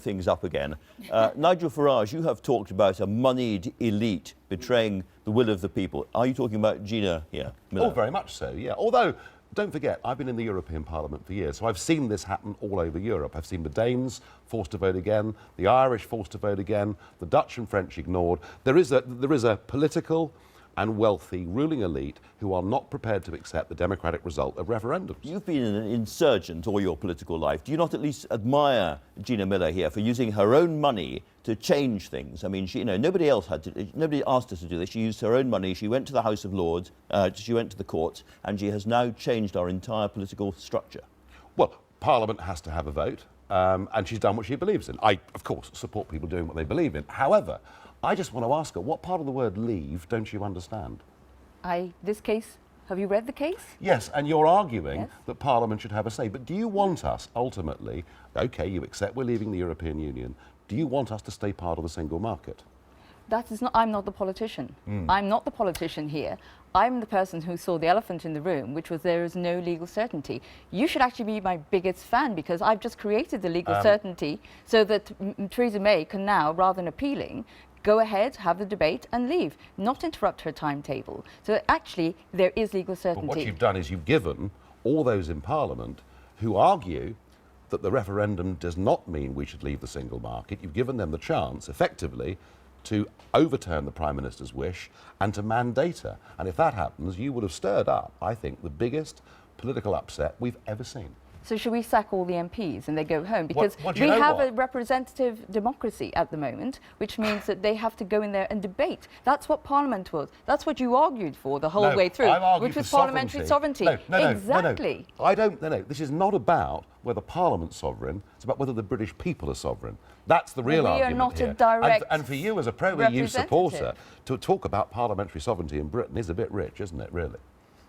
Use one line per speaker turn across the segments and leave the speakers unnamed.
things up again. Nigel Farage, you have talked about a moneyed elite betraying the will of the people. Are you talking about Gina here, Miller?
Oh, very much so, yeah. Although, don't forget, I've been in the European Parliament for years, so I've seen this happen all over Europe. I've seen the Danes forced to vote again, the Irish forced to vote again, the Dutch and French ignored. There is a political and wealthy ruling elite who are not prepared to accept the democratic result of referendums.
You've been an insurgent all your political life. Do you not at least admire Gina Miller here for using her own money to change things? I mean, nobody asked her to do this. She used her own money. She went to the House of Lords, she went to the courts, and she has now changed our entire political structure.
Well, Parliament has to have a vote, and she's done what she believes in. I, of course, support people doing what they believe in. However, I just want to ask her, what part of the word leave don't you understand?
This case, have you read the case?
Yes, and you're arguing
Yes.
that Parliament should have a say. But do you want us, ultimately, OK, you accept we're leaving the European Union, do you want us to stay part of the single market?
I'm not the politician. I'm not the politician here. I'm the person who saw the elephant in the room, which was there is no legal certainty. You should actually be my biggest fan, because I've just created the legal certainty so that Theresa May can now, rather than appealing, go ahead, have the debate and leave, not interrupt her timetable. So actually, there is legal certainty.
But what you've done is you've given all those in Parliament who argue that the referendum does not mean we should leave the single market, you've given them the chance, effectively, to overturn the Prime Minister's wish and to mandate her. And if that happens, you would have stirred up, I think, the biggest political upset we've ever seen.
So should we sack all the MPs and they go home? Because
What
we have a representative democracy at the moment, which means that they have to go in there and debate. That's what Parliament was. That's what you argued for the whole way through, which was parliamentary sovereignty. Exactly.
No. This is not about whether Parliament's sovereign. It's about whether the British people are sovereign. That's the real argument
here. We are not
here.
a direct
and for you as a pro-EU supporter, to talk about parliamentary sovereignty in Britain is a bit rich, isn't it, really?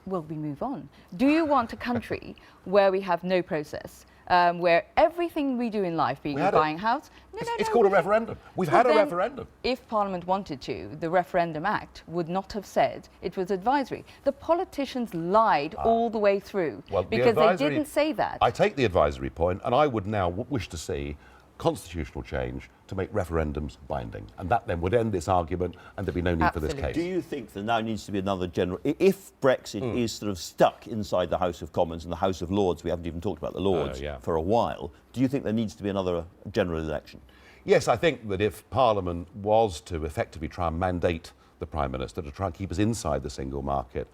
Will we move on? Do you want a country where we have no process, where everything we do in life, being buying a house...
It's called a referendum. We've had a referendum.
If Parliament wanted to, the Referendum Act would not have said it was advisory. The politicians lied all the way through, because they didn't say that.
I take the advisory point, and I would now wish to see constitutional change to make referendums binding, and that then would end this argument and there'd be no need for this case.
Do you think there now needs to be another general... If Brexit is sort of stuck inside the House of Commons and the House of Lords, we haven't even talked about the Lords for a while, do you think there needs to be another general election?
Yes, I think that if Parliament was to effectively try and mandate the Prime Minister to try and keep us inside the single market,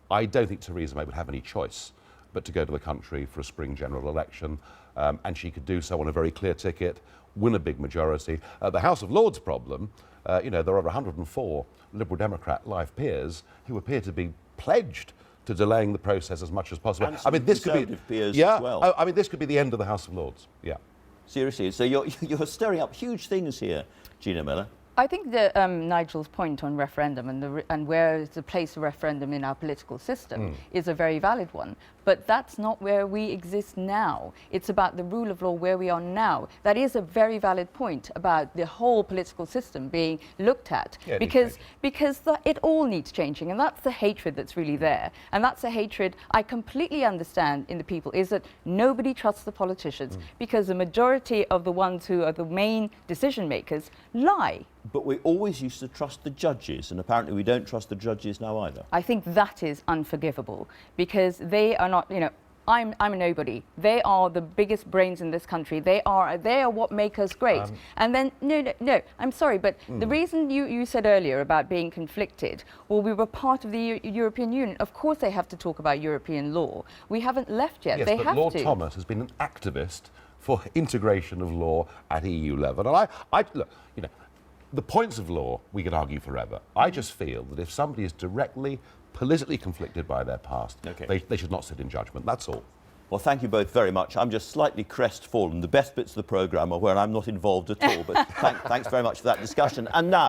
I don't think Theresa May would have any choice but to go to the country for a spring general election, and she could do so on a very clear ticket, win a big majority. The House of Lords problem, there are 104 Liberal Democrat life peers who appear to be pledged to delaying the process as much as possible.
And some Conservative peers as well.
I mean, this could be the end of the House of Lords. Yeah.
Seriously, so you're stirring up huge things here, Gina Miller.
I think that Nigel's point on referendum and where is the place of referendum in our political system is a very valid one. But that's not where we exist now. It's about the rule of law where we are now. That is a very valid point about the whole political system being looked at, because it all needs changing, and that's the hatred that's really there. And that's the hatred I completely understand in the people, is that nobody trusts the politicians because the majority of the ones who are the main decision makers lie.
But we always used to trust the judges, and apparently we don't trust the judges now either.
I think that is unforgivable, because they are not, I'm a nobody. They are the biggest brains in this country. They are what make us great. And then, no, I'm sorry, but the reason you said earlier about being conflicted, well, we were part of the European Union. Of course they have to talk about European law. We haven't left yet.
Yes,
they
but
have
Lord
to.
Thomas has been an activist for integration of law at EU level. And look, the points of law we could argue forever. I just feel that if somebody is directly politically conflicted by their past, they should not sit in judgment. That's all.
Well, thank you both very much. I'm just slightly crestfallen. The best bits of the programme are where I'm not involved at all. But thanks very much for that discussion. And now...